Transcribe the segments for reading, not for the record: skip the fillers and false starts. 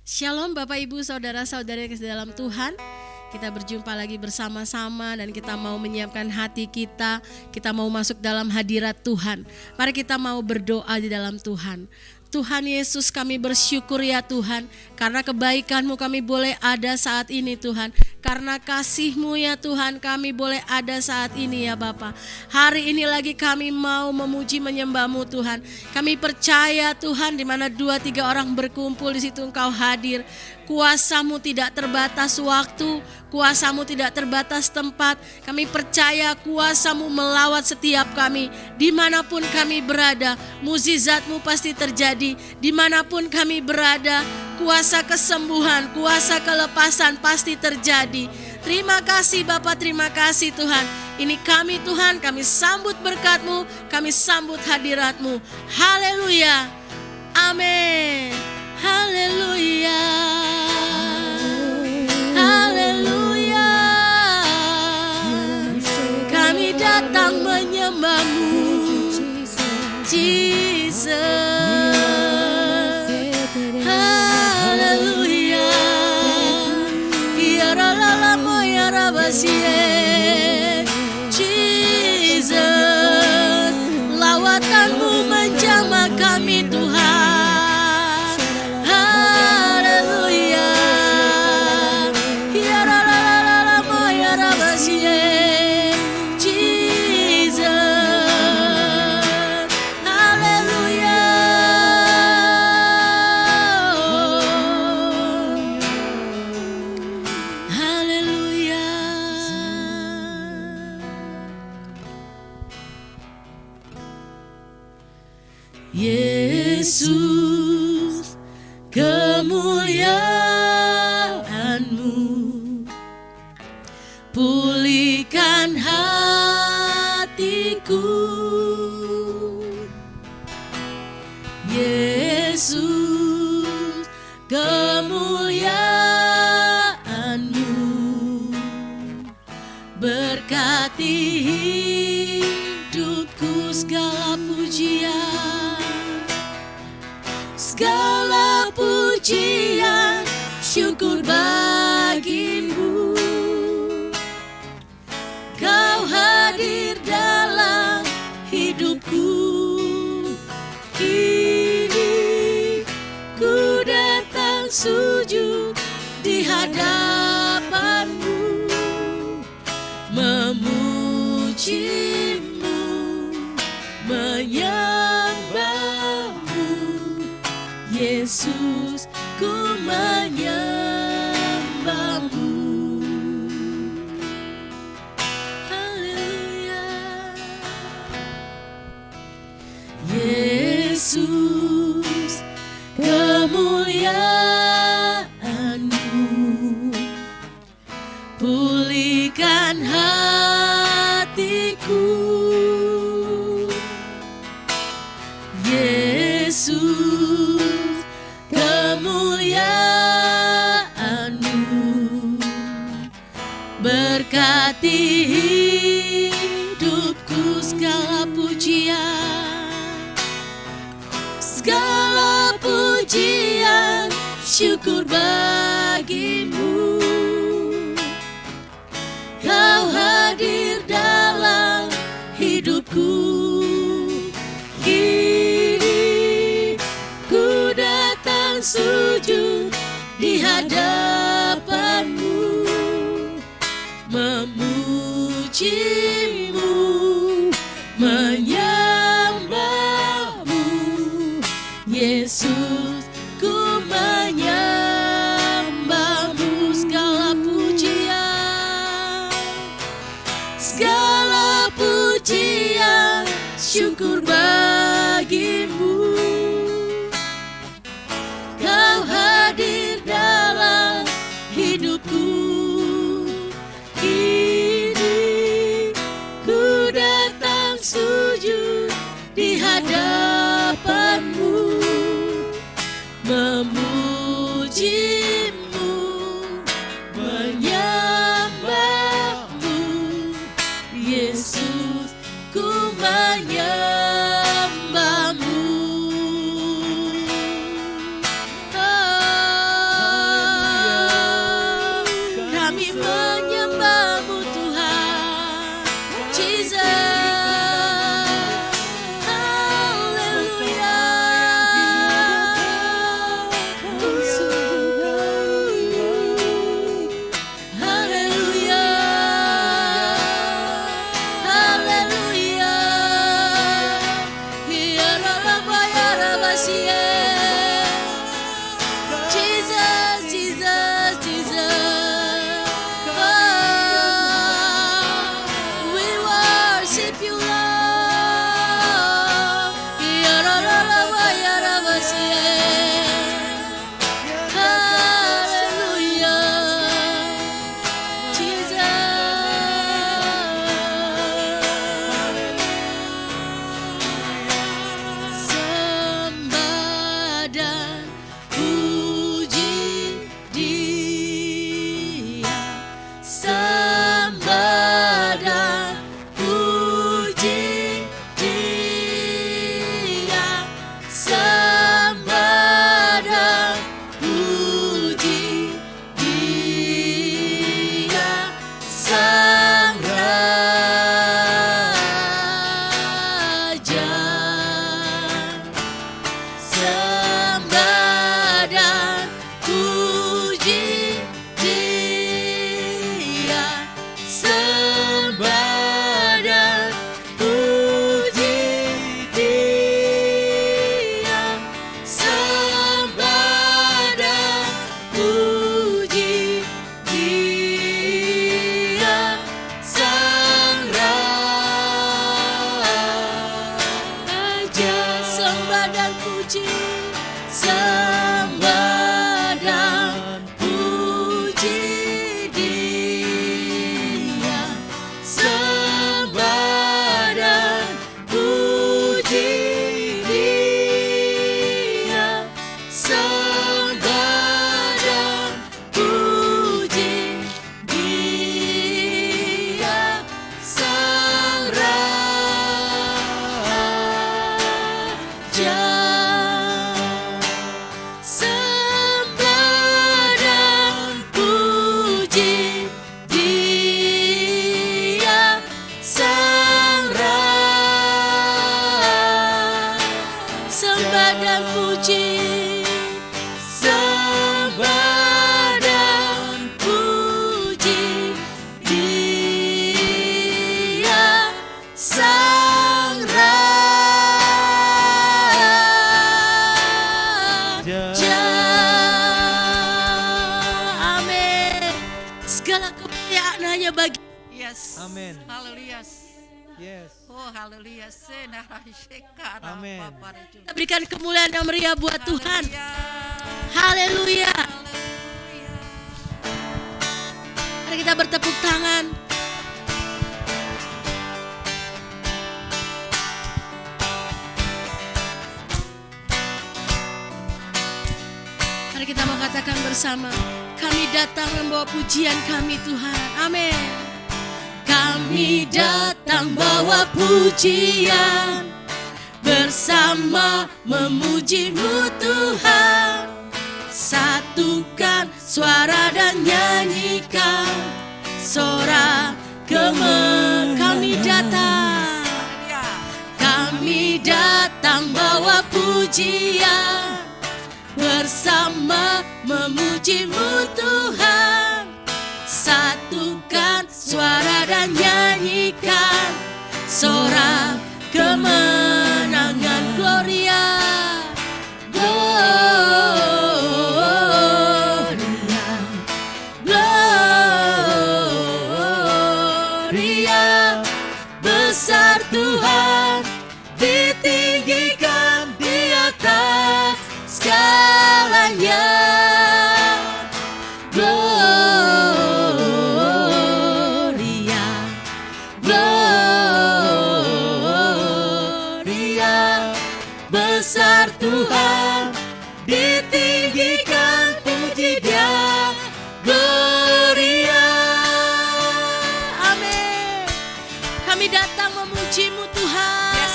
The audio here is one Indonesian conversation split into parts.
Shalom Bapak Ibu Saudara-saudara yang dalam Tuhan. Kita berjumpa lagi bersama-sama dan kita mau menyiapkan hati kita. Kita mau masuk dalam hadirat Tuhan. Mari kita mau berdoa di dalam Tuhan. Tuhan Yesus, kami bersyukur ya Tuhan, karena kebaikan-Mu kami boleh ada saat ini Tuhan. Karena kasih-Mu ya Tuhan, kami boleh ada saat ini ya Bapa. Hari ini lagi kami mau memuji menyembah-Mu Tuhan. Kami percaya Tuhan, di mana 2-3 orang berkumpul di situ Engkau hadir. Kuasa-Mu tidak terbatas waktu, Kuasa-Mu tidak terbatas tempat. Kami percaya Kuasa-Mu melawat setiap kami. Dimanapun kami berada, mukjizat-Mu pasti terjadi. Dimanapun kami berada, kuasa kesembuhan, kuasa kelepasan pasti terjadi. Terima kasih Bapak, terima kasih Tuhan. Ini kami Tuhan, kami sambut berkat-Mu, kami sambut hadirat-Mu. Haleluya, amin. Haleluya, haleluya. Kami datang menyembah-Mu, Jesus. Haleluya, ya rala moya rabasie, Jesus. Lawatan-Mu menjamah kami Tuhan. Yesus, kemuliaan-Mu pulihkan hatiku. Yesus, kemuliaan-Mu berkati hidupku. Segala pujian, segala pujian, syukur bagi-Mu. Kau hadir dalam hidupku. Kini ku datang sujud di hadapan-Mu, memuji-Mu, menyembah-Mu. Yesus, ku menyembah-Mu. Haleluya. Yesus, kemuliaan-Mu pulihkan hatiku. Yesus, kemuliaan-Mu berkati hidupku. Segala pujian, segala pujian, syukur bagi-Mu. Kau hadir dalam hidupku. Kini ku datang sujud di hadapan-Mu, memuji-Mu, menyembah-Mu. Yesus, ku menyembah-Mu. Segala pujian, segala pujian, syukur bagi-Mu. Kau hadir dalam hidupku. Kini ku datang sujud di hadapan-Mu, memuji-Mu, menyembah-Mu. Yesus, ku menyembah-Mu. Oh. Segala kemuliaan hanya bagi. Yes. Amin. Haleluya. Yes. Oh haleluya. Amin. Kita berikan kemuliaan yang meriah buat Tuhan. Haleluya. Haleluya. Mari kita bertepuk tangan. Mari kita mau katakan bersama, kami datang membawa pujian kami Tuhan. Amin. Kami datang bawa pujian, bersama memuji-Mu Tuhan. Satukan suara dan nyanyikan sorak kemenangan. Kami datang bawa pujian, bersama memuji-Mu Tuhan. Satukan suara dan nyanyikan sorak kemenangan. Gloria, Gloria, Gloria. Besar Tuhan, ditinggikan di atas segalanya. Gloria, Gloria. Besar Tuhan, ditinggikan, puji Dia. Gloria. Amin. Kami datang memuji-Mu Tuhan.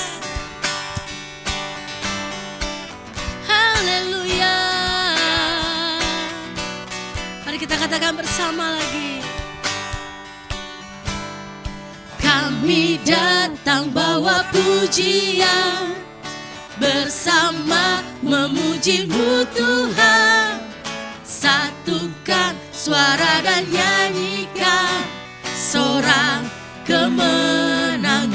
Haleluya. Mari kita katakan bersama lagi. Kami datang bawa pujian, bersama memuji-Mu Tuhan. Satukan suara dan nyanyikan sorak kemenangan.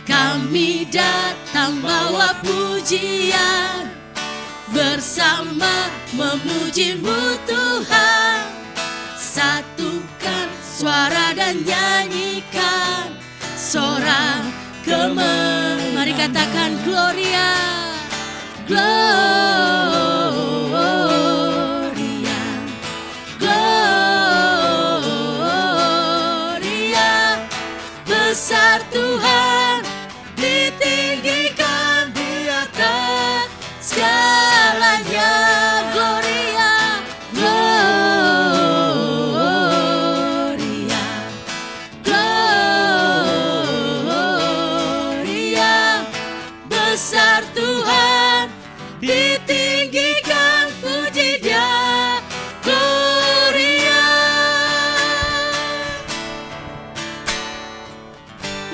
Kami datang bawa pujian, bersama memuji-Mu Tuhan. Satukan suara dan nyanyikan sorak kemenangan. Mari katakan Gloria, Gloria, Gloria. Besar Tuhan, ditinggikan di atas segalanya. Gloria, Gloria, Gloria. Besar Tuhan, ditinggikan, puji Dia. Gloria.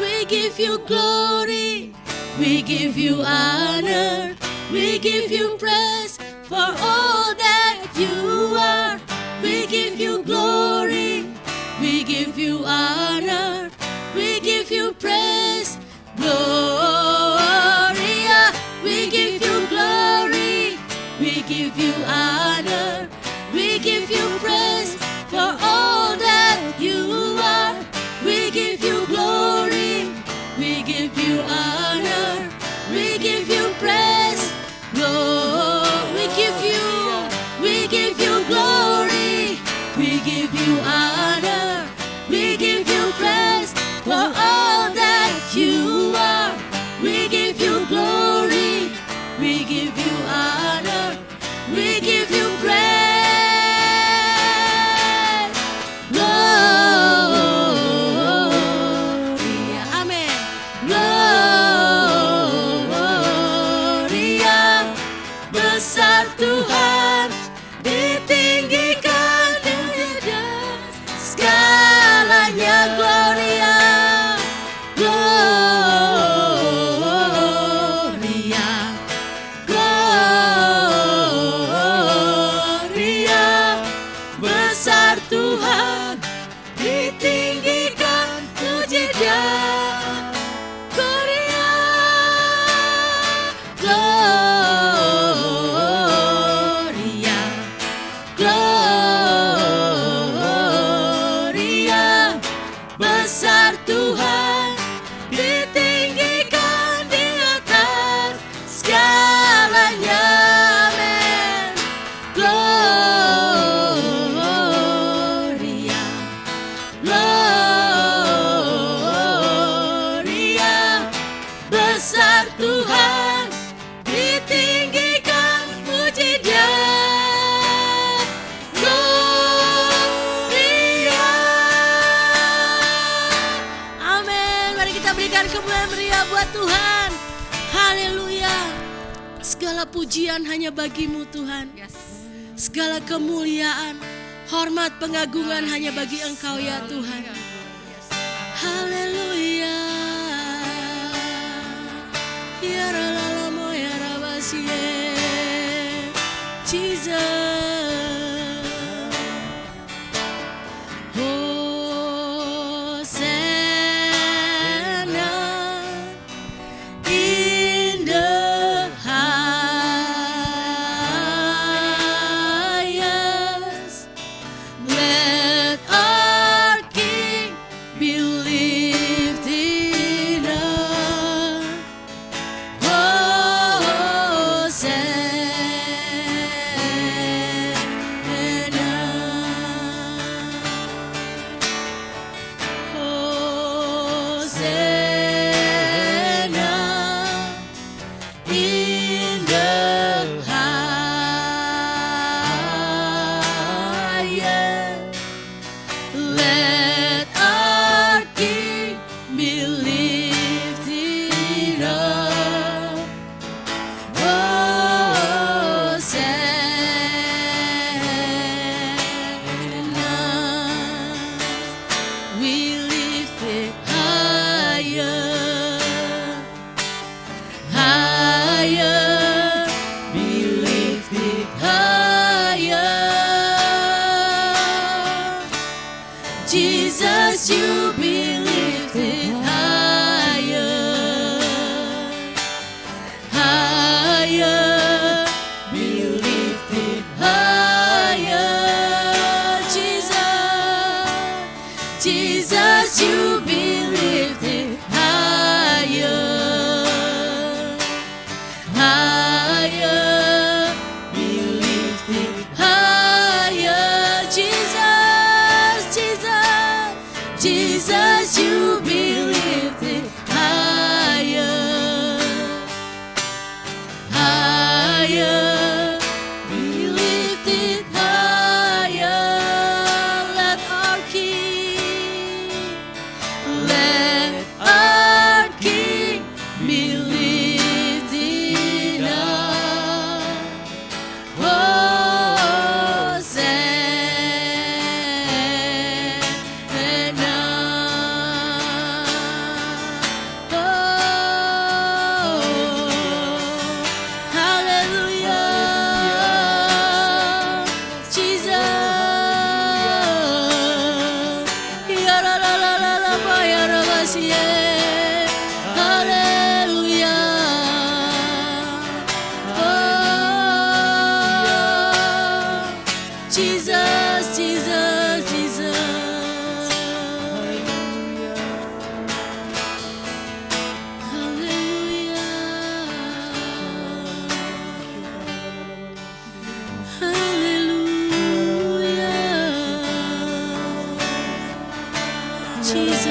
We give you glory, we give you honor, we give you praise for all that you are. We give you glory, we give you honor, we give you praise. Gloria, we give you glory, we give you honor, we give you praise for all that you are. We give you glory, we give you honor, we give you praise. We give you glory, we give you honor, we give you praise for all that you are. We give you glory, we give you honor, we give you praise. Gloria, amen. Gloria. Besar Tuhan, ditinggikan di atas segalanya. Gloria, Gloria, Gloria. Besar Tuhan, ditinggikan, puji Dia. Gloria, Gloria. Segala pujian hanya bagimu Tuhan. Yes. Segala kemuliaan, hormat, pengagungan hanya bagi Engkau ya Tuhan. Haleluya. Ya ralalamo ya rabasie. Jesus. Jesus, you be lifted higher, higher, be lifted higher. Jesus, Jesus, you be lifted higher, higher, be lifted higher. Jesus, Jesus, Jesus, you be lifted higher, higher, be lifted higher. Let our King, let our King be lifted up. Hallelujah, Jesus. Ya la la la la la ba ya ra ba si ye. Hallelujah. Oh, Jesus, Jesus, Jesus. Hallelujah. Hallelujah. Jesus.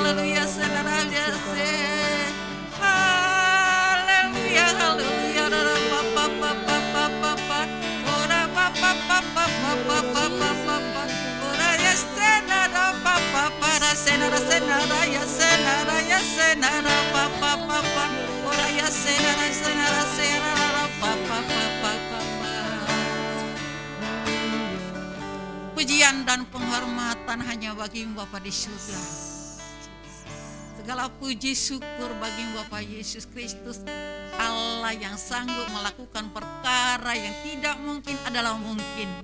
Haleluya, saudara biasa. Haleluya, haleluya, papa, papa, papa, papa, ora papa, papa, papa, papa, papa, ora ya senara, papa, para senara, senara, ya senara, papa, papa, ora ya senara, senara, senara, papa, papa, papa. Pujian dan penghormatan hanya bagi Bapa di surga. Segala puji syukur bagi Bapa Yesus Kristus, Allah yang sanggup melakukan perkara yang tidak mungkin adalah mungkin.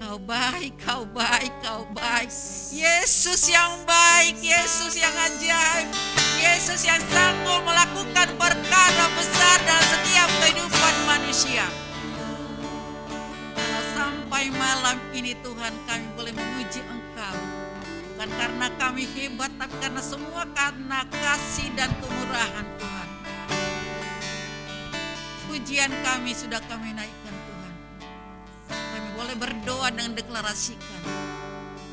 Kau baik, kau baik, kau baik. Yesus yang baik, Yesus yang ajaib, Yesus yang sanggup melakukan perkara besar dalam setiap kehidupan manusia. Kalau sampai malam ini Tuhan kami boleh memuji Engkau. Bukan karena kami hebat, tapi karena semua karena kasih dan kemurahan Tuhan. Pujian kami sudah kami naikkan Tuhan. boleh berdoa dan deklarasikan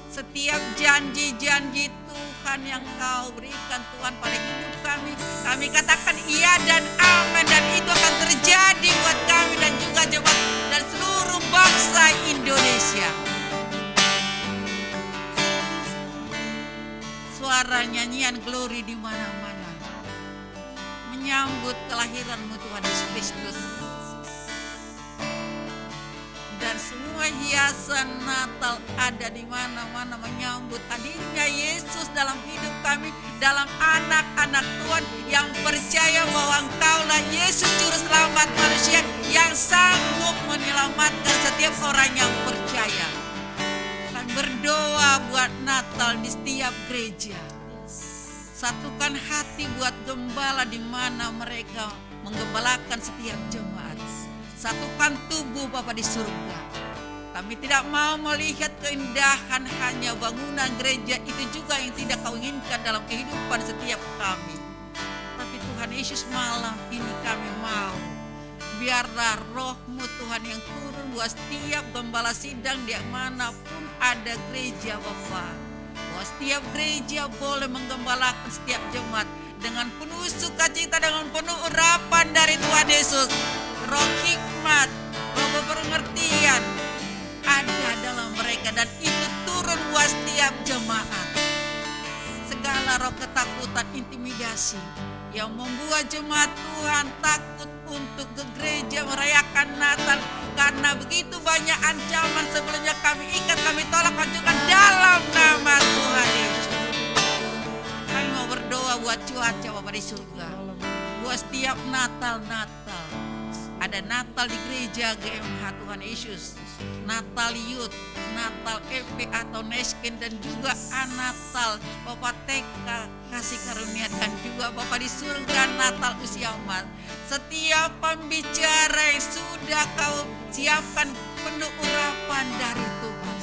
setiap janji-janji Tuhan yang Kau berikan Tuhan pada hidup kami. Kami katakan iya dan amin, dan itu akan terjadi buat kami dan juga jemaat dan seluruh bangsa Indonesia. Suara nyanyian glory di mana-mana menyambut kelahiran-Mu Tuhan Yesus Kristus. Dan semua hiasan Natal ada di mana-mana menyambut hadirnya Yesus dalam hidup kami, dalam anak-anak Tuhan yang percaya bahwa Engkaulah Yesus Juru Selamat manusia yang sanggup menyelamatkan setiap orang yang percaya. Kami berdoa buat Natal di setiap gereja. Satukan hati buat gembala di mana mereka menggembalakan setiap jemaat. Satukan tubuh Bapa di surga. Kami tidak mau melihat keindahan hanya bangunan gereja, itu juga yang tidak Kau inginkan dalam kehidupan setiap kami. Tapi Tuhan Yesus, malam ini kami mau, biarlah Roh-Mu Tuhan yang turun buat setiap gembala sidang di manapun ada gereja Bapa. Bahwa setiap gereja boleh menggembalakan setiap jemaat dengan penuh sukacita, dengan penuh urapan dari Tuhan Yesus. Roh hikmat, roh pengertian ada dalam mereka, dan itu turun buat setiap jemaat. Segala roh ketakutan, intimidasi yang membuat jemaat Tuhan takut untuk ke gereja merayakan Natal, karena begitu banyak ancaman sebelumnya kami ikat, kami tolak, hancurkan dalam nama Tuhan Yesus. Kami mau berdoa buat cuaca Bapa di surga, buat setiap Natal. Ada Natal di gereja GMH Tuhan Yesus, Natal Youth, Natal EP atau Nesken, dan juga Natal Bapak TK kasih karunia, dan juga Bapak di surga Natal usia emas. Setiap pembicara yang sudah Kau siapkan penuh urapan dari Tuhan.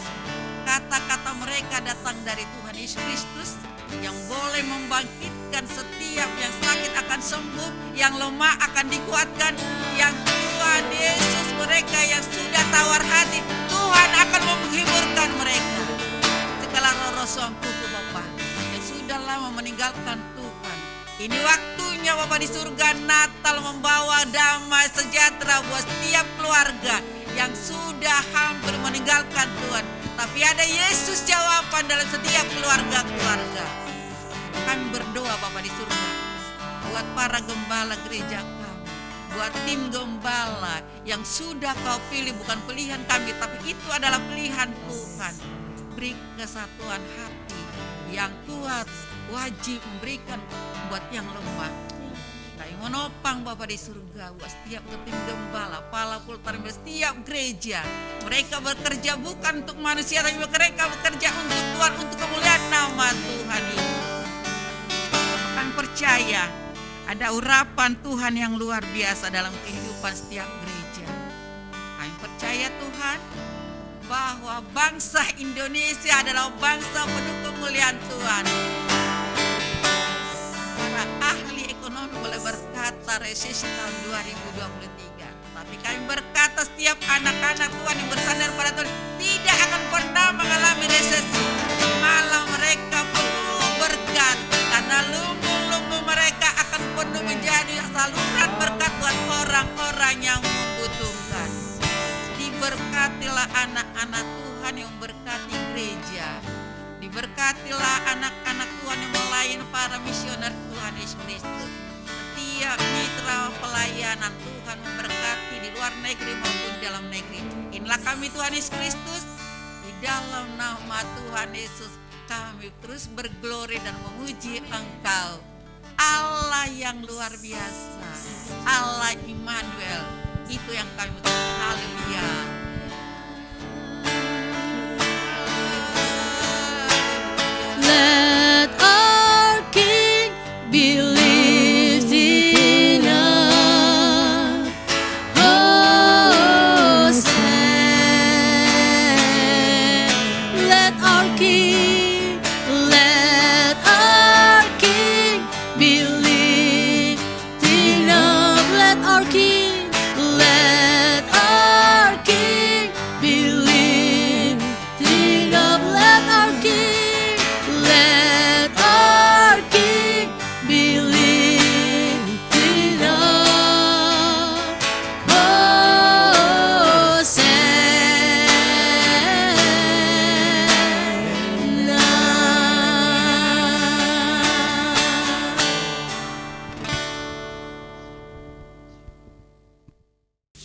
Kata-kata mereka datang dari Tuhan Yesus Kristus yang boleh membangkitkan setiap yang sakit akan sembuh, yang lemah akan dikuatkan, yang Tuhan Yesus mereka yang sudah tawar hati, Tuhan akan menghiburkan mereka. Segala roh-roh suampuku Bapa yang sudah lama meninggalkan Tuhan, ini waktunya Bapa di surga Natal membawa damai sejahtera buat setiap keluarga yang sudah hampir meninggalkan Tuhan. Tapi ada Yesus jawaban dalam setiap keluarga-keluarga. Kami berdoa Bapa di surga buat para gembala gereja kami, buat tim gembala yang sudah Kau pilih, bukan pilihan kami, tapi itu adalah pilihan Tuhan. Beri kesatuan hati yang kuat, wajib memberikan buat yang lemah. Kami menopang Bapa di surga buat setiap tim gembala, kepala pultar, setiap gereja. Mereka bekerja bukan untuk manusia, tapi mereka bekerja untuk Tuhan, untuk kemuliaan nama Tuhan ini. Kami percaya ada urapan Tuhan yang luar biasa dalam kehidupan setiap gereja. Kami percaya Tuhan bahwa bangsa Indonesia adalah bangsa penuh kemuliaan Tuhan. Para ahli ekonomi boleh berkata resesi tahun 2023. Tapi kami berkata setiap anak-anak Tuhan yang bersandar pada Tuhan tidak akan pernah mengalami resesi. Malah mereka penuh berkat, karena lumbu-lumbu mereka akan penuh menjadi saluran berkat buat orang-orang yang membutuhkan. Diberkatilah anak-anak Tuhan yang berkati gereja. Diberkatilah anak-anak Tuhan yang melayani para misioner Tuhan Yesus Kristus. Setiap mitra pelayanan Tuhan memberkati di luar negeri maupun dalam negeri. Inilah kami Tuhan Yesus Kristus. Di dalam nama Tuhan Yesus kami terus berglori dan memuji Engkau, Allah yang luar biasa, Allah Immanuel. Itu yang kami ucapkan. Haleluya. Let our King be lifted up. Oh, stand. Let our King be lifted up. Let our King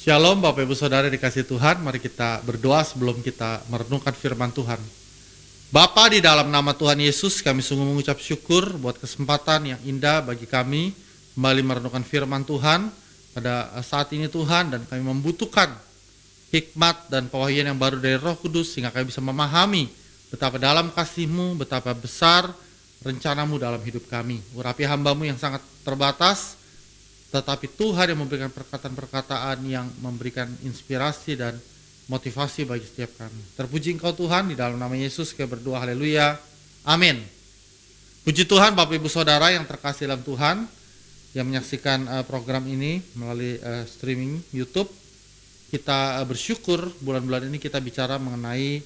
Shalom Bapak Ibu Saudara dikasih Tuhan, mari kita berdoa sebelum kita merenungkan firman Tuhan. Bapa, di dalam nama Tuhan Yesus kami sungguh mengucap syukur buat kesempatan yang indah bagi kami kembali merenungkan firman Tuhan pada saat ini Tuhan, dan kami membutuhkan hikmat dan pewahyuan yang baru dari Roh Kudus sehingga kami bisa memahami betapa dalam kasih-Mu, betapa besar rencana-Mu dalam hidup kami. Urapi hamba-Mu yang sangat terbatas, tetapi Tuhan yang memberikan perkataan-perkataan yang memberikan inspirasi dan motivasi bagi setiap kami. Terpuji Engkau Tuhan, di dalam nama Yesus kami berdoa, haleluya, amin. Puji Tuhan Bapak Ibu Saudara yang terkasih dalam Tuhan, yang menyaksikan program ini melalui streaming YouTube. Kita bersyukur bulan-bulan ini kita bicara mengenai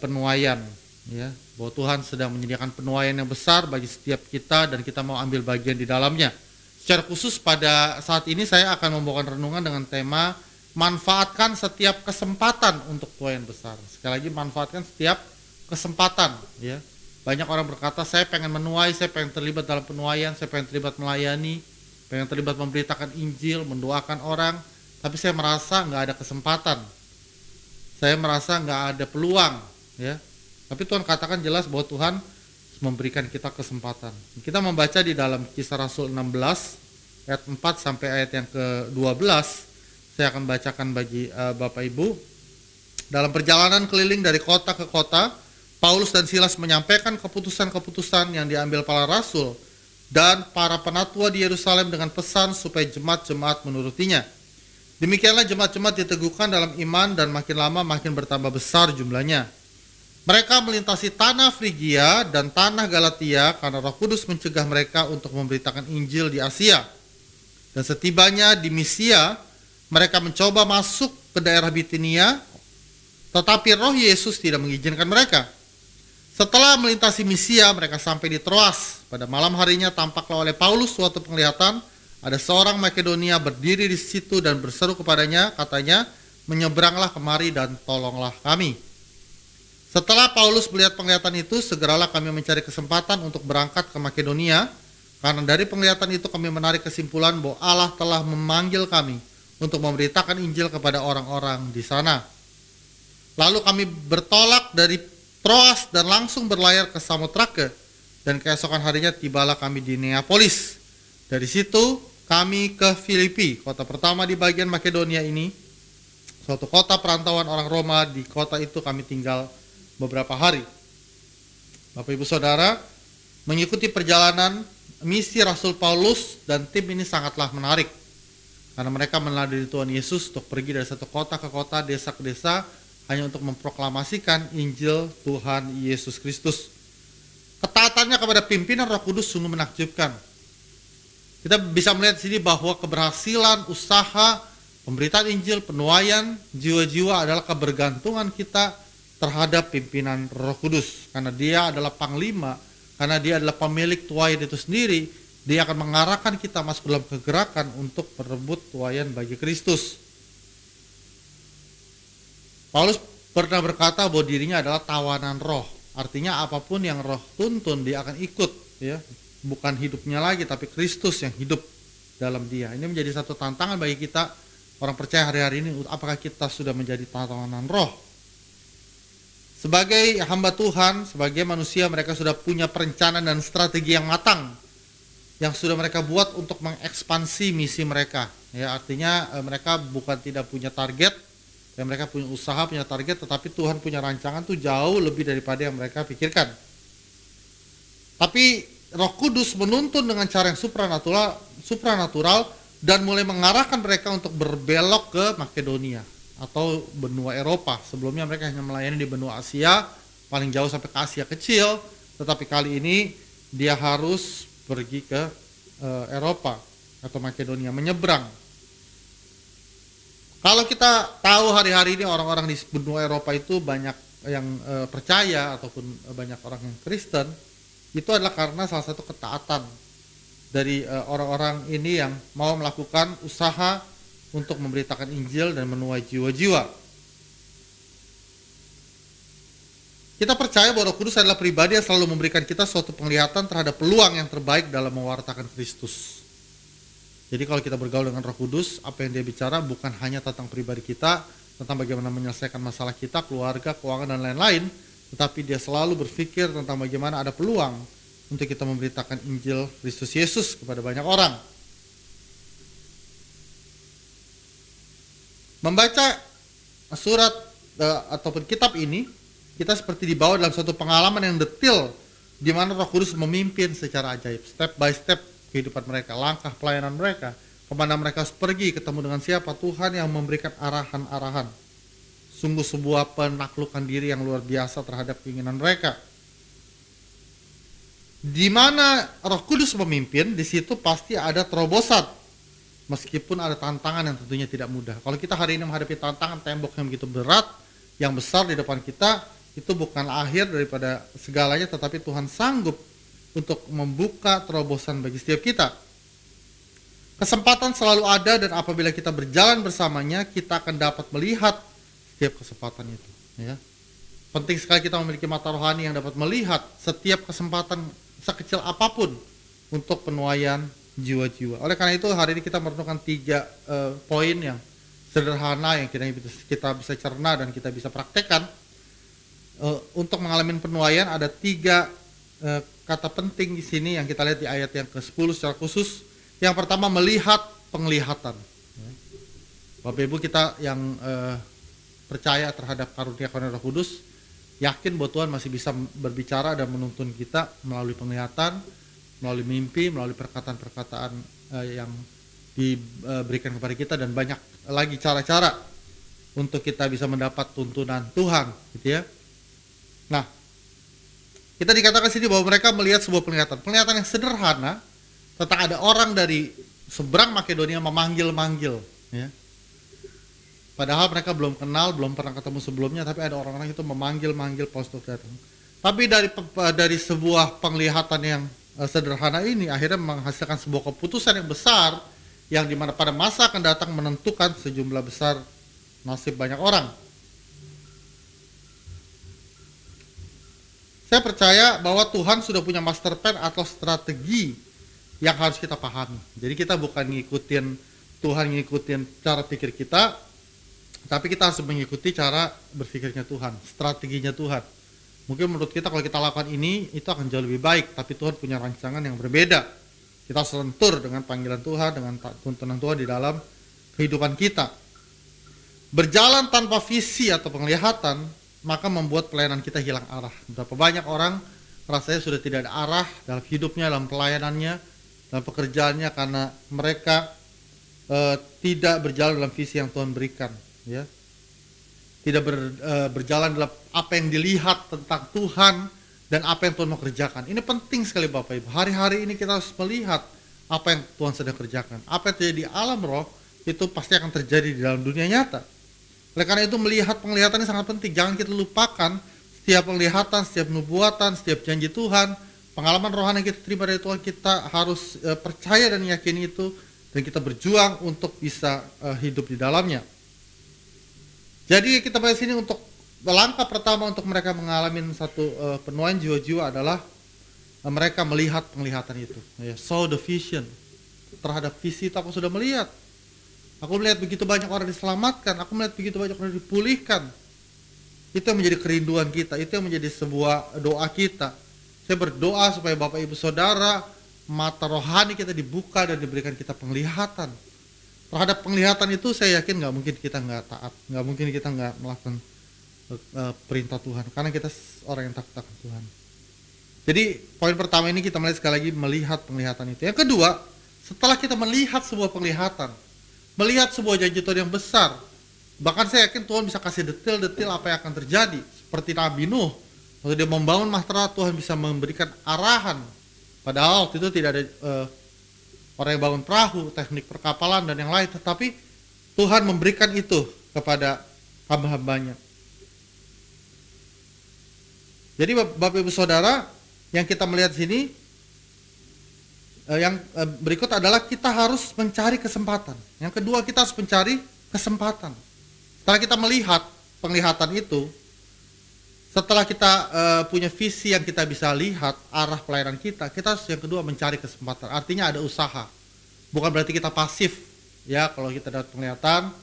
penuaian, ya, bahwa Tuhan sedang menyediakan penuaian yang besar bagi setiap kita dan kita mau ambil bagian di dalamnya. Secara khusus pada saat ini saya akan membawakan renungan dengan tema manfaatkan setiap kesempatan untuk tuaian besar. Sekali lagi, manfaatkan setiap kesempatan, ya. Banyak orang berkata, saya pengen menuai, saya pengen terlibat dalam penuaian, saya pengen terlibat melayani, pengen terlibat memberitakan Injil, mendoakan orang, tapi saya merasa nggak ada kesempatan, saya merasa nggak ada peluang, ya. Tapi Tuhan katakan jelas bahwa Tuhan memberikan kita kesempatan. Kita membaca di dalam Kisah Rasul 16 ayat 4 sampai ayat yang ke-12. Saya akan bacakan bagi Bapak Ibu. Dalam perjalanan keliling dari kota ke kota, Paulus dan Silas menyampaikan keputusan-keputusan yang diambil para rasul dan para penatua di Yerusalem dengan pesan supaya jemaat-jemaat menurutinya. Demikianlah jemaat-jemaat diteguhkan dalam iman dan makin lama makin bertambah besar jumlahnya. Mereka melintasi tanah Frigia dan tanah Galatia karena Roh Kudus mencegah mereka untuk memberitakan Injil di Asia. Dan setibanya di Misia, mereka mencoba masuk ke daerah Bitinia, tetapi Roh Yesus tidak mengizinkan mereka. Setelah melintasi Misia, mereka sampai di Troas. Pada malam harinya tampaklah oleh Paulus suatu penglihatan, ada seorang Makedonia berdiri di situ dan berseru kepadanya, katanya, menyeberanglah kemari dan tolonglah kami. Setelah Paulus melihat penglihatan itu, segeralah kami mencari kesempatan untuk berangkat ke Makedonia, karena dari penglihatan itu kami menarik kesimpulan bahwa Allah telah memanggil kami untuk memberitakan Injil kepada orang-orang di sana. Lalu kami bertolak dari Troas dan langsung berlayar ke Samotrake, dan keesokan harinya tibalah kami di Neapolis. Dari situ kami ke Filipi, kota pertama di bagian Makedonia ini, suatu kota perantauan orang Roma. Di kota itu kami tinggal beberapa hari. Bapak Ibu Saudara, mengikuti perjalanan misi Rasul Paulus dan tim ini sangatlah menarik, karena mereka meneladani Tuhan Yesus untuk pergi dari satu kota ke kota, desa ke desa, hanya untuk memproklamasikan Injil Tuhan Yesus Kristus. Ketaatannya kepada pimpinan Roh Kudus sungguh menakjubkan. Kita bisa melihat di sini bahwa keberhasilan usaha pemberitaan Injil, penuaian jiwa-jiwa adalah kebergantungan kita terhadap pimpinan Roh Kudus, karena dia adalah panglima, karena dia adalah pemilik tuaian itu sendiri. Dia akan mengarahkan kita masuk dalam kegerakan untuk merebut tuaian bagi Kristus. Paulus pernah berkata bahwa dirinya adalah tawanan roh, artinya apapun yang roh tuntun dia akan ikut, ya. Bukan hidupnya lagi, tapi Kristus yang hidup dalam dia. Ini menjadi satu tantangan bagi kita orang percaya hari-hari ini, apakah kita sudah menjadi tawanan roh. Sebagai hamba Tuhan, sebagai manusia, mereka sudah punya perencanaan dan strategi yang matang yang sudah mereka buat untuk mengekspansi misi mereka. Ya, artinya mereka bukan tidak punya target, dan mereka punya usaha, punya target, tetapi Tuhan punya rancangan tuh jauh lebih daripada yang mereka pikirkan. Tapi Roh Kudus menuntun dengan cara yang supranatural dan mulai mengarahkan mereka untuk berbelok ke Makedonia atau benua Eropa. Sebelumnya mereka hanya melayani di benua Asia, paling jauh sampai ke Asia kecil, tetapi kali ini dia harus pergi ke Eropa atau Makedonia, menyeberang. Kalau kita tahu hari-hari ini orang-orang di benua Eropa itu banyak yang percaya ataupun banyak orang yang Kristen, itu adalah karena salah satu ketaatan dari orang-orang ini yang mau melakukan usaha untuk memberitakan Injil dan menuai jiwa-jiwa. Kita percaya bahwa Roh Kudus adalah pribadi yang selalu memberikan kita suatu penglihatan terhadap peluang yang terbaik dalam mewartakan Kristus. Jadi kalau kita bergaul dengan Roh Kudus, apa yang dia bicara bukan hanya tentang pribadi kita, tentang bagaimana menyelesaikan masalah kita, keluarga, keuangan, dan lain-lain, tetapi dia selalu berpikir tentang bagaimana ada peluang untuk kita memberitakan Injil Kristus Yesus kepada banyak orang. Membaca surat ataupun kitab ini, kita seperti dibawa dalam suatu pengalaman yang detail, di mana Roh Kudus memimpin secara ajaib, step by step kehidupan mereka, langkah pelayanan mereka, kemana mereka harus pergi, ketemu dengan siapa, Tuhan yang memberikan arahan-arahan. Sungguh sebuah penaklukan diri yang luar biasa terhadap keinginan mereka. Di mana Roh Kudus memimpin, di situ pasti ada terobosan. Meskipun ada tantangan yang tentunya tidak mudah. Kalau kita hari ini menghadapi tantangan tembok yang begitu berat, yang besar di depan kita, itu bukan akhir daripada segalanya, tetapi Tuhan sanggup untuk membuka terobosan bagi setiap kita. Kesempatan selalu ada, dan apabila kita berjalan bersamanya, kita akan dapat melihat setiap kesempatan itu. Ya. Penting sekali kita memiliki mata rohani yang dapat melihat setiap kesempatan sekecil apapun untuk penuaian jiwa-jiwa. Oleh karena itu hari ini kita merenungkan 3 poin yang sederhana yang kita bisa cerna dan kita bisa praktekkan. Untuk mengalami penuaian ada 3 kata penting di sini yang kita lihat di ayat yang ke-10 secara khusus. Yang pertama, melihat penglihatan. Bapak Ibu kita yang percaya terhadap karunia Roh Kudus, yakin bahwa Tuhan masih bisa berbicara dan menuntun kita melalui penglihatan, melalui mimpi, melalui perkataan-perkataan yang diberikan kepada kita, dan banyak lagi cara-cara untuk kita bisa mendapat tuntunan Tuhan, gitu ya. Nah, kita dikatakan sini bahwa mereka melihat sebuah penglihatan yang sederhana tentang ada orang dari seberang Makedonia memanggil-manggil, ya. Padahal mereka belum kenal, belum pernah ketemu sebelumnya, tapi ada orang-orang itu memanggil-manggil Paulus untuk datang. Tapi dari sebuah penglihatan yang sederhana ini akhirnya menghasilkan sebuah keputusan yang besar, yang dimana pada masa akan datang menentukan sejumlah besar nasib banyak orang. Saya percaya bahwa Tuhan sudah punya master plan atau strategi yang harus kita pahami. Jadi kita bukan ngikutin Tuhan, ngikutin cara pikir kita, tapi kita harus mengikuti cara berpikirnya Tuhan, strateginya Tuhan. Mungkin menurut kita kalau kita lakukan ini, itu akan jauh lebih baik, tapi Tuhan punya rancangan yang berbeda. Kita harus lentur dengan panggilan Tuhan, dengan tuntunan Tuhan di dalam kehidupan kita. Berjalan tanpa visi atau penglihatan, maka membuat pelayanan kita hilang arah. Berapa banyak orang rasanya sudah tidak ada arah dalam hidupnya, dalam pelayanannya, dalam pekerjaannya, karena mereka tidak berjalan dalam visi yang Tuhan berikan, ya. Tidak berjalan dalam apa yang dilihat tentang Tuhan dan apa yang Tuhan mau kerjakan. Ini penting sekali Bapak Ibu. Hari-hari ini kita harus melihat apa yang Tuhan sedang kerjakan. Apa yang terjadi di alam roh itu pasti akan terjadi di dalam dunia nyata. Oleh karena itu melihat penglihatan ini sangat penting. Jangan kita lupakan setiap penglihatan, setiap nubuatan, setiap janji Tuhan, pengalaman rohani yang kita terima dari Tuhan, kita harus percaya dan yakini itu, dan kita berjuang untuk bisa hidup di dalamnya. Jadi kita pada sini untuk langkah pertama untuk mereka mengalami satu penuaian jiwa-jiwa adalah mereka melihat penglihatan itu. Ya, saw the vision. Terhadap visi itu aku sudah melihat. Aku melihat begitu banyak orang diselamatkan, aku melihat begitu banyak orang dipulihkan. Itu yang menjadi kerinduan kita, itu yang menjadi sebuah doa kita. Saya berdoa supaya Bapak Ibu Saudara, mata rohani kita dibuka dan diberikan kita penglihatan. Terhadap penglihatan itu saya yakin gak mungkin kita gak taat, gak mungkin kita gak melakukan perintah Tuhan, karena kita orang yang takut akan Tuhan. Jadi poin pertama ini kita melihat sekali lagi melihat penglihatan itu. Yang kedua, setelah kita melihat sebuah penglihatan, melihat sebuah janji Tuhan yang besar, bahkan saya yakin Tuhan bisa kasih detail-detail apa yang akan terjadi. Seperti Nabi Nuh, waktu dia membangun Mahtera, Tuhan bisa memberikan arahan. Padahal waktu itu tidak ada orang yang bangun perahu, teknik perkapalan dan yang lain, tetapi Tuhan memberikan itu kepada hamba-hambanya. Jadi Bapak Ibu Saudara, yang kita melihat sini, yang berikut adalah kita harus mencari kesempatan. Yang kedua, kita harus mencari kesempatan. Setelah kita melihat penglihatan itu, setelah kita punya visi yang kita bisa lihat arah pelayanan kita, kita harus yang kedua mencari kesempatan. Artinya ada usaha. Bukan berarti kita pasif. Ya, kalau kita dapat penglihatan,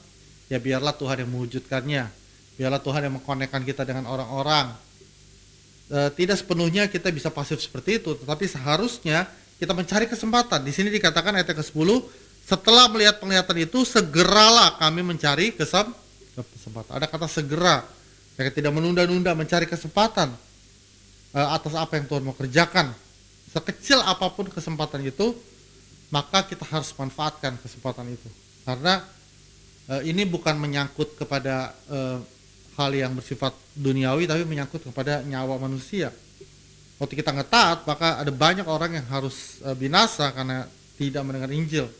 ya biarlah Tuhan yang mewujudkannya. Biarlah Tuhan yang mengkonekkan kita dengan orang-orang. Tidak sepenuhnya kita bisa pasif seperti itu, tetapi seharusnya kita mencari kesempatan. Di sini dikatakan ayat ke-10, setelah melihat penglihatan itu, segeralah kami mencari kesempatan. Ada kata segera, mereka tidak menunda-nunda mencari kesempatan atas apa yang Tuhan mau kerjakan. Sekecil apapun kesempatan itu, maka kita harus manfaatkan kesempatan itu. Karena ini bukan menyangkut kepada hal yang bersifat duniawi, tapi menyangkut kepada nyawa manusia. Waktu kita nggak taat, maka ada banyak orang yang harus binasa karena tidak mendengar Injil.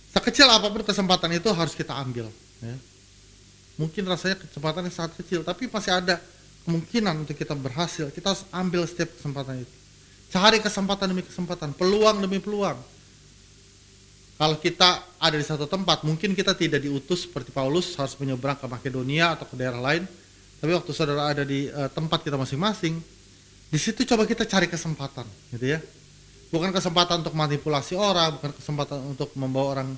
Sekecil apapun kesempatan itu harus kita ambil. Ya. Mungkin rasanya kesempatan yang sangat kecil, tapi masih ada kemungkinan untuk kita berhasil. Kita harus ambil setiap kesempatan itu. Cari kesempatan demi kesempatan, peluang demi peluang. Kalau kita ada di satu tempat, mungkin kita tidak diutus seperti Paulus harus menyeberang ke Makedonia atau ke daerah lain. Tapi waktu saudara ada di tempat kita masing-masing, di situ coba kita cari kesempatan, gitu ya. Bukan kesempatan untuk manipulasi orang, bukan kesempatan untuk membawa orang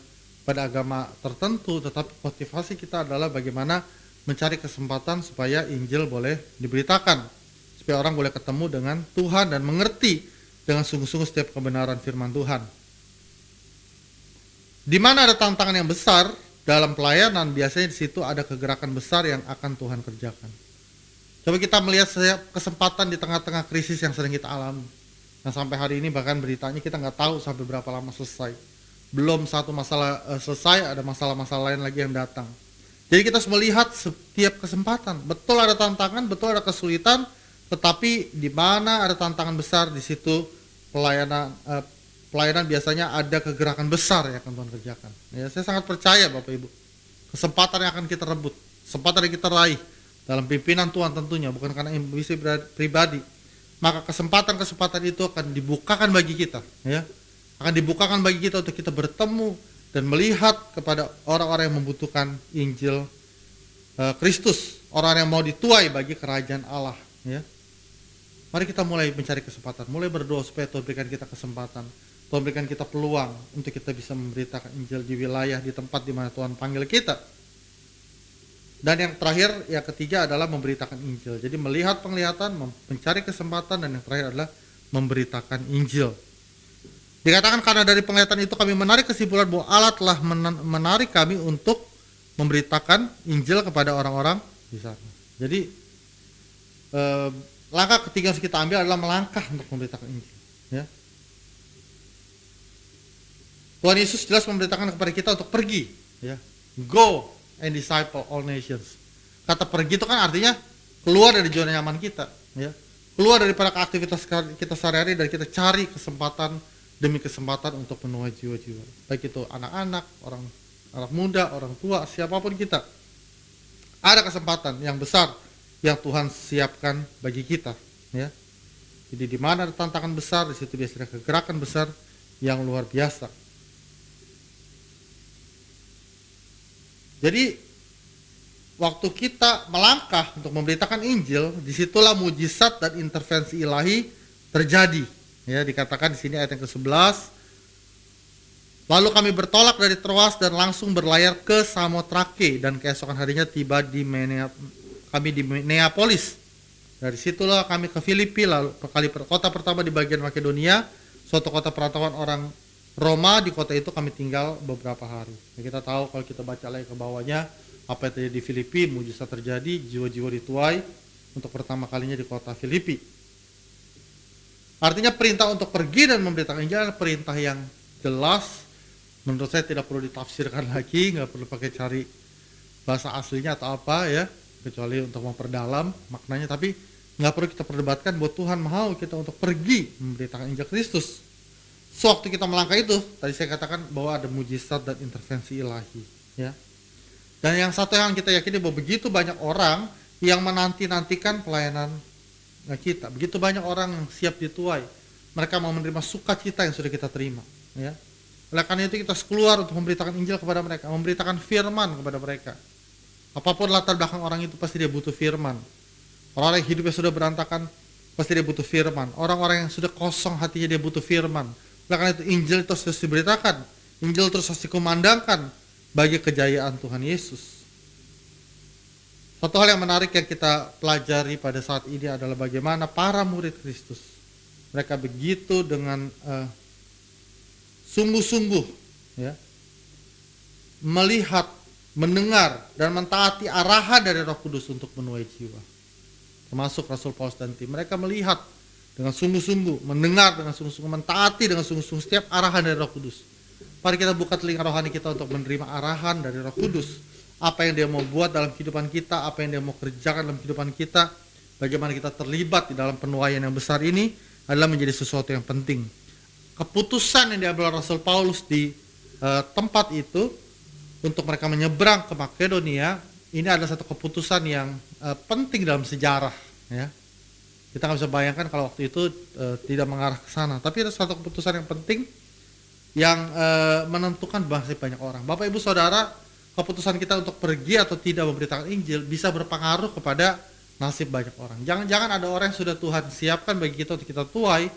pada agama tertentu, tetapi motivasi kita adalah bagaimana mencari kesempatan supaya Injil boleh diberitakan, supaya orang boleh ketemu dengan Tuhan dan mengerti dengan sungguh-sungguh setiap kebenaran firman Tuhan. Di mana ada tantangan yang besar dalam pelayanan, biasanya di situ ada kegerakan besar yang akan Tuhan kerjakan. Coba kita melihat setiap kesempatan di tengah-tengah krisis yang sering kita alami. Nah, sampai hari ini bahkan beritanya kita nggak tahu sampai berapa lama selesai. Belum satu masalah selesai, ada masalah-masalah lain lagi yang datang. Jadi kita harus melihat setiap kesempatan. Betul ada tantangan, betul ada kesulitan, tetapi di mana ada tantangan besar, di situ pelayanan biasanya ada kegerakan besar yang akan Tuhan kerjakan. Ya, saya sangat percaya Bapak Ibu. Kesempatan yang akan kita rebut, kesempatan yang kita raih dalam pimpinan Tuhan tentunya, bukan karena ambisi pribadi. Maka kesempatan-kesempatan itu akan dibukakan bagi kita, ya. Akan dibukakan bagi kita untuk kita bertemu dan melihat kepada orang-orang yang membutuhkan Injil Kristus, orang yang mau dituai bagi kerajaan Allah, ya. Mari kita mulai mencari kesempatan, mulai berdoa supaya Tuhan berikan kita kesempatan, Tuhan berikan kita peluang untuk kita bisa memberitakan Injil di wilayah, di tempat di mana Tuhan panggil kita. Dan yang terakhir, yang ketiga adalah memberitakan Injil. Jadi melihat penglihatan, mencari kesempatan, dan yang terakhir adalah memberitakan Injil. Dikatakan karena dari penglihatan itu kami menarik kesimpulan bahwa Allah telah menarik kami untuk memberitakan Injil kepada orang-orang di sana. Jadi langkah ketiga yang harus kita ambil adalah melangkah untuk memberitakan Injil. Ya. Tuhan Yesus jelas memberitakan kepada kita untuk pergi. Ya. Go and disciple all nations. Kata pergi itu kan artinya keluar dari zona nyaman kita. Ya. Keluar daripada aktivitas kita sehari-hari dan kita cari kesempatan demi kesempatan untuk menuai jiwa-jiwa. Baik itu anak-anak, anak muda, orang tua, siapapun kita. Ada kesempatan yang besar yang Tuhan siapkan bagi kita, ya. Jadi di mana ada tantangan besar, di situ biasanya kegerakan besar yang luar biasa. Jadi waktu kita melangkah untuk memberitakan Injil, disitulah mujizat dan intervensi ilahi terjadi. Ya, dikatakan di sini ayat yang ke-11. Lalu kami bertolak dari Troas dan langsung berlayar ke Samotrake, dan keesokan harinya tiba di Neapolis. Dari situlah kami ke Filipi, lalu kota pertama di bagian Makedonia, suatu kota perantauan orang Roma. Di kota itu kami tinggal beberapa hari. Ya, kita tahu kalau kita baca lagi ke bawahnya, apa yang terjadi di Filipi, mujizat terjadi, jiwa-jiwa dituai untuk pertama kalinya di kota Filipi. Artinya perintah untuk pergi dan memberitakan Injil adalah perintah yang jelas. Menurut saya tidak perlu ditafsirkan lagi, nggak perlu pakai cari bahasa aslinya atau apa, ya, kecuali untuk memperdalam maknanya. Tapi nggak perlu kita perdebatkan bahwa Tuhan mau kita untuk pergi memberitakan Injil Kristus. Sewaktu kita melangkah itu, tadi saya katakan bahwa ada mujizat dan intervensi ilahi, ya. Dan yang satu yang kita yakini bahwa begitu banyak orang yang menanti-nantikan pelayanan kita, begitu banyak orang yang siap dituai. Mereka mau menerima sukacita yang sudah kita terima, ya. Oleh karena itu kita keluar untuk memberitakan Injil kepada mereka, memberitakan firman kepada mereka. Apapun latar belakang orang itu, pasti dia butuh firman. Orang yang hidupnya sudah berantakan, pasti dia butuh firman. Orang-orang yang sudah kosong hatinya dia butuh firman. Oleh karena itu Injil terus diberitakan, Injil terus harus dikumandangkan bagi kejayaan Tuhan Yesus. Satu hal yang menarik yang kita pelajari pada saat ini adalah bagaimana para murid Kristus, mereka begitu dengan sungguh-sungguh ya, melihat, mendengar, dan mentaati arahan dari Roh Kudus untuk menuai jiwa. Termasuk Rasul Paulus dan tim. Mereka melihat dengan sungguh-sungguh, mendengar dengan sungguh-sungguh, mentaati dengan sungguh-sungguh setiap arahan dari Roh Kudus. Mari kita buka telinga rohani kita untuk menerima arahan dari Roh Kudus. Apa yang dia mau buat dalam kehidupan kita, apa yang dia mau kerjakan dalam kehidupan kita, bagaimana kita terlibat di dalam penuaian yang besar ini adalah menjadi sesuatu yang penting. Keputusan yang diambil Rasul Paulus di tempat itu untuk mereka menyeberang ke Makedonia, ini adalah satu keputusan yang penting dalam sejarah ya. Kita nggak bisa bayangkan kalau waktu itu tidak mengarah ke sana, tapi ada satu keputusan yang penting yang menentukan nasib banyak orang. Bapak Ibu Saudara, keputusan kita untuk pergi atau tidak memberitakan Injil bisa berpengaruh kepada nasib banyak orang. Jangan ada orang yang sudah Tuhan siapkan bagi kita untuk kita tuai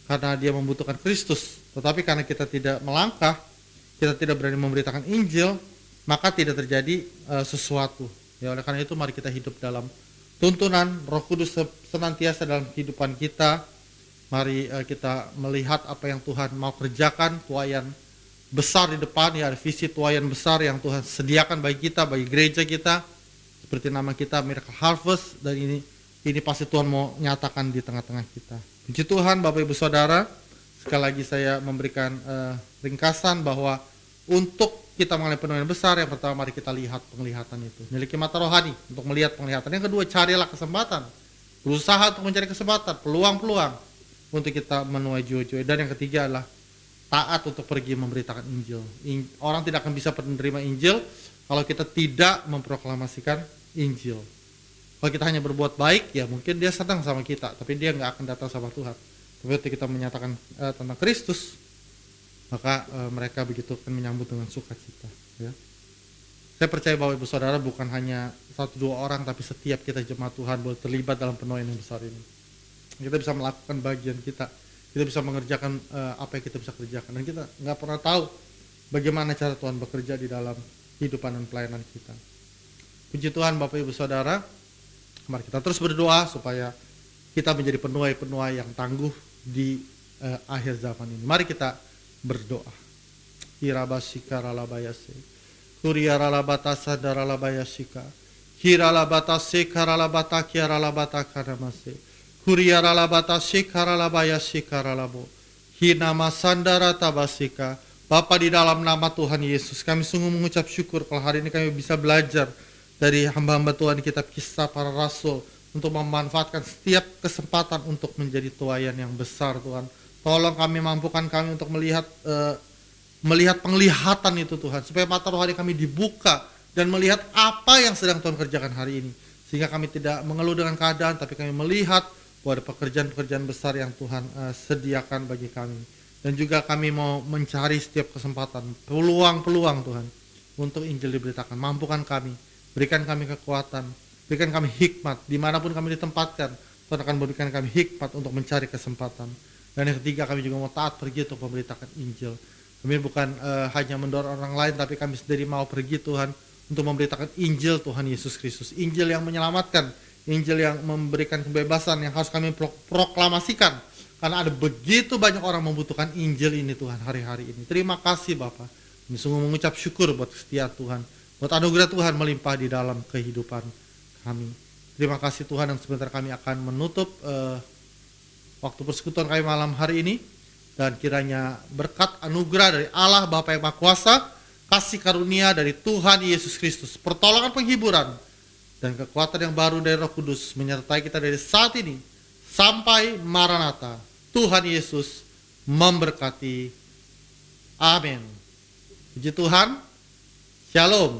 karena dia membutuhkan Kristus, tetapi karena kita tidak melangkah, kita tidak berani memberitakan Injil, maka tidak terjadi sesuatu. Ya, oleh karena itu mari kita hidup dalam tuntunan Roh Kudus senantiasa dalam kehidupan kita. Mari kita melihat apa yang Tuhan mau kerjakan, tuaian besar di depan, ya, visi tuaian besar yang Tuhan sediakan bagi kita, bagi gereja kita, seperti nama kita Miracle Harvest, dan ini pasti Tuhan mau nyatakan di tengah-tengah kita. Puji Tuhan, Bapak Ibu Saudara, sekali lagi saya memberikan ringkasan bahwa untuk kita mengalami penuaian besar, yang pertama mari kita lihat penglihatan itu, miliki mata rohani untuk melihat penglihatan. Yang kedua, carilah kesempatan, berusaha untuk mencari kesempatan, peluang-peluang untuk kita menuai jiwa-jiwa. Dan yang ketiga adalah taat untuk pergi memberitakan Injil. Orang tidak akan bisa menerima Injil kalau kita tidak memproklamasikan Injil. Kalau kita hanya berbuat baik, ya mungkin dia senang sama kita, tapi dia nggak akan datang sama Tuhan. Tapi ketika kita menyatakan tentang Kristus, maka mereka begitu akan menyambut dengan sukacita. Ya. Saya percaya bahwa Ibu Saudara bukan hanya 1-2 orang, tapi setiap kita jemaat Tuhan boleh terlibat dalam penuaian yang besar ini. Kita bisa melakukan bagian kita bisa mengerjakan apa yang kita bisa kerjakan, dan kita nggak pernah tahu bagaimana cara Tuhan bekerja di dalam kehidupan dan pelayanan kita. Puji Tuhan, Bapak Ibu Saudara, mari kita terus berdoa supaya kita menjadi penuai-penuai yang tangguh di akhir zaman ini. Mari kita berdoa. Hirabasika ralabayase, kuriaralabatasa daralabayasika, hiralabatase karalabata kiaralabata karamase, kuriaralabata shikaralabaya shikaralabo, hinama sandara tabasika. Bapa, di dalam nama Tuhan Yesus, kami sungguh mengucap syukur kalau hari ini kami bisa belajar dari hamba-hamba Tuhan kitab Kisah Para Rasul untuk memanfaatkan setiap kesempatan untuk menjadi tuaian yang besar. Tuhan, tolong kami, mampukan kami untuk melihat penglihatan itu Tuhan, supaya mata rohani kami dibuka dan melihat apa yang sedang Tuhan kerjakan hari ini, sehingga kami tidak mengeluh dengan keadaan, tapi kami melihat bahwa ada pekerjaan-pekerjaan besar yang Tuhan sediakan bagi kami. Dan juga kami mau mencari setiap kesempatan, peluang-peluang Tuhan, untuk Injil diberitakan. Mampukan kami, berikan kami kekuatan, berikan kami hikmat, dimanapun kami ditempatkan, Tuhan akan berikan kami hikmat untuk mencari kesempatan. Dan yang ketiga, kami juga mau taat pergi untuk memberitakan Injil. Kami bukan hanya mendorong orang lain, tapi kami sendiri mau pergi Tuhan, untuk memberitakan Injil Tuhan Yesus Kristus. Injil yang menyelamatkan, Injil yang memberikan kebebasan, yang harus kami proklamasikan. Karena ada begitu banyak orang membutuhkan Injil ini Tuhan hari-hari ini. Terima kasih Bapa. Kami sungguh mengucap syukur buat kesetiaan Tuhan, buat anugerah Tuhan melimpah di dalam kehidupan kami. Terima kasih Tuhan, dan sebentar kami akan menutup waktu persekutuan kami malam hari ini. Dan kiranya berkat anugerah dari Allah Bapa yang Maha Kuasa, kasih karunia dari Tuhan Yesus Kristus, pertolongan penghiburan, dan kekuatan yang baru dari Roh Kudus menyertai kita dari saat ini sampai Maranatha. Tuhan Yesus memberkati. Amin. Puji Tuhan. Shalom.